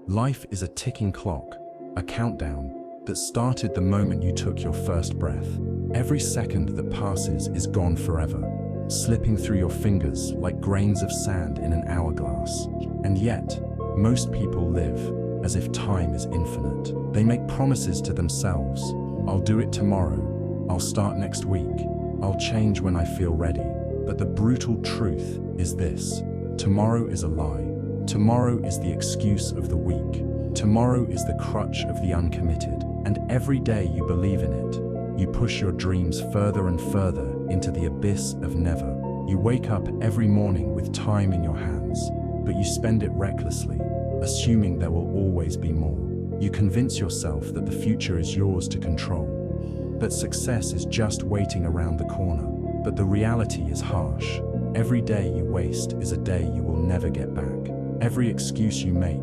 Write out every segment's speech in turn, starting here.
Life is a ticking clock, a countdown that started the moment you took your first breath. Every second that passes is gone forever, slipping through your fingers like grains of sand in an hourglass. And yet, most people live as if time is infinite. They make promises to themselves. I'll do it tomorrow. I'll start next week. I'll change when I feel ready. But the brutal truth is this: tomorrow is a lie. Tomorrow is the excuse of the weak. Tomorrow is the crutch of the uncommitted. And every day you believe in it, you push your dreams further and further into the abyss of never. You wake up every morning with time in your hands, but you spend it recklessly, assuming there will always be more. You convince yourself that the future is yours to control, that success is just waiting around the corner. But the reality is harsh. Every day you waste is a day you will never get back. Every excuse you make,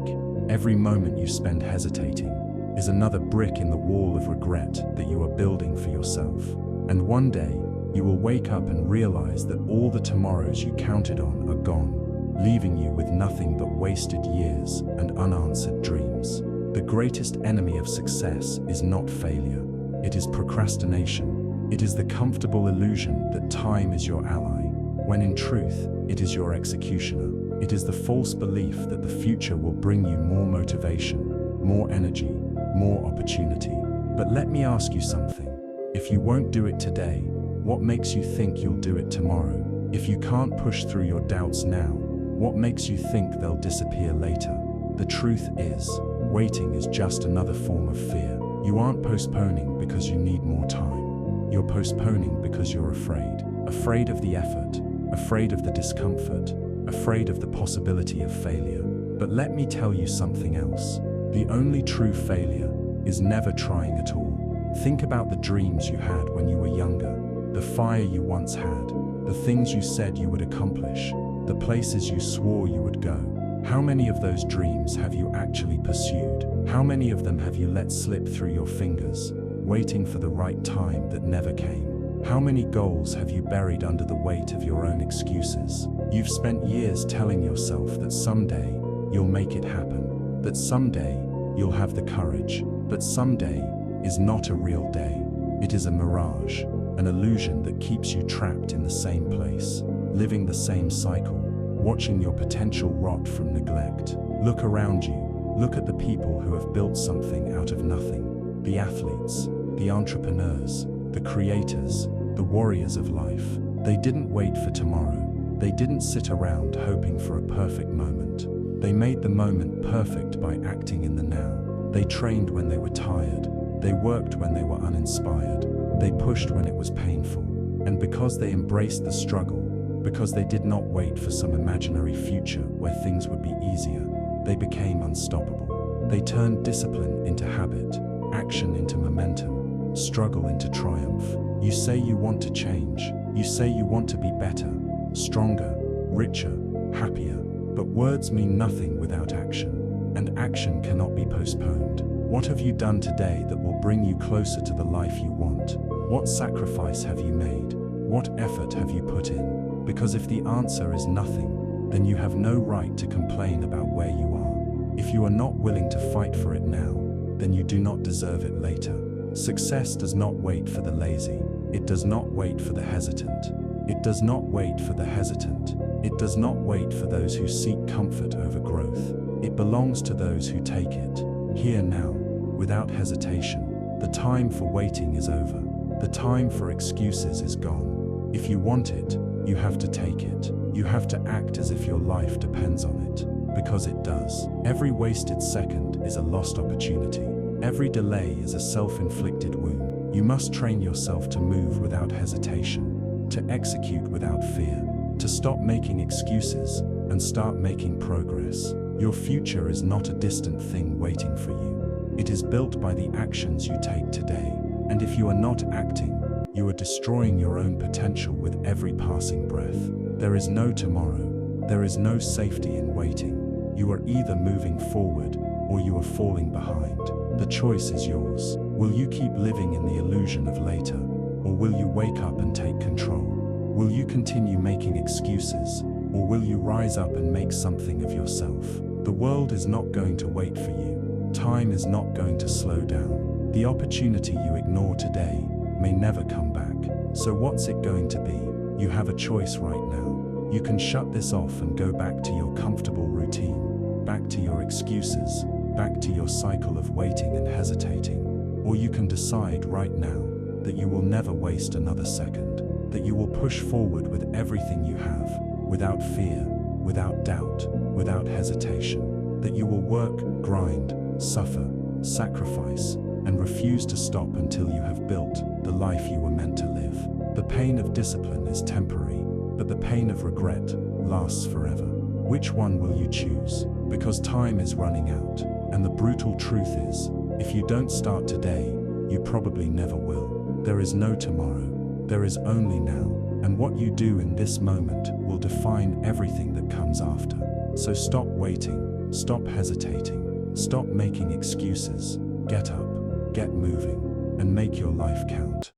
every moment you spend hesitating, is another brick in the wall of regret that you are building for yourself. And one day, you will wake up and realize that all the tomorrows you counted on are gone, leaving you with nothing but wasted years and unanswered dreams. The greatest enemy of success is not failure. It is procrastination. It is the comfortable illusion that time is your ally, when in truth, it is your executioner. It is the false belief that the future will bring you more motivation, more energy, more opportunity. But let me ask you something. If you won't do it today, what makes you think you'll do it tomorrow? If you can't push through your doubts now, what makes you think they'll disappear later? The truth is, waiting is just another form of fear. You aren't postponing because you need more time. You're postponing because you're afraid. Afraid of the effort, afraid of the discomfort, afraid of the possibility of failure. But let me tell you something else. The only true failure is never trying at all. Think about the dreams you had when you were younger, the fire you once had, the things you said you would accomplish, the places you swore you would go. How many of those dreams have you actually pursued? How many of them have you let slip through your fingers, waiting for the right time that never came? How many goals have you buried under the weight of your own excuses? You've spent years telling yourself that someday you'll make it happen, that someday you'll have the courage, but someday is not a real day. It is a mirage, an illusion that keeps you trapped in the same place, living the same cycle, watching your potential rot from neglect. Look around you. Look at the people who have built something out of nothing. The athletes, the entrepreneurs, the creators, the warriors of life. They didn't wait for tomorrow. They didn't sit around hoping for a perfect moment. They made the moment perfect by acting in the now. They trained when they were tired. They worked when they were uninspired. They pushed when it was painful. And because they embraced the struggle, because they did not wait for some imaginary future where things would be easier, they became unstoppable. They turned discipline into habit, action into momentum, struggle into triumph. You say you want to change. You say you want to be better, stronger, richer, happier. But words mean nothing without action, and action cannot be postponed. What have you done today that will bring you closer to the life you want? What sacrifice have you made? What effort have you put in? Because if the answer is nothing, then you have no right to complain about where you are. If you are not willing to fight for it now, then you do not deserve it later. Success does not wait for the lazy. It does not wait for the hesitant. It does not wait for the hesitant. It does not wait for those who seek comfort over growth. It belongs to those who take it, here now, without hesitation. The time for waiting is over. The time for excuses is gone. If you want it, you have to take it. You have to act as if your life depends on it, because it does. Every wasted second is a lost opportunity. Every delay is a self-inflicted wound. You must train yourself to move without hesitation, to execute without fear, to stop making excuses and start making progress. Your future is not a distant thing waiting for you. It is built by the actions you take today. And if you are not acting, you are destroying your own potential with every passing breath. There is no tomorrow. There is no safety in waiting. You are either moving forward or you are falling behind. The choice is yours. Will you keep living in the illusion of later, or will you wake up and take control? Will you continue making excuses, or will you rise up and make something of yourself? The world is not going to wait for you. time is not going to slow down. The opportunity you ignore today may never come back. So what's it going to be? You have a choice right now. You can shut this off and go back to your comfortable routine, back to your excuses, back to your cycle of waiting and hesitating. Or you can decide right now that you will never waste another second, that you will push forward with everything you have, without fear, without doubt, without hesitation, that you will work, grind, suffer, sacrifice, and refuse to stop until you have built the life you were meant to live. The pain of discipline is temporary, but the pain of regret lasts forever. Which one will you choose? Because time is running out, and the brutal truth is, if you don't start today, you probably never will. There is no tomorrow, there is only now, and what you do in this moment will define everything that comes after. So stop waiting, stop hesitating, stop making excuses, get up, get moving, and make your life count.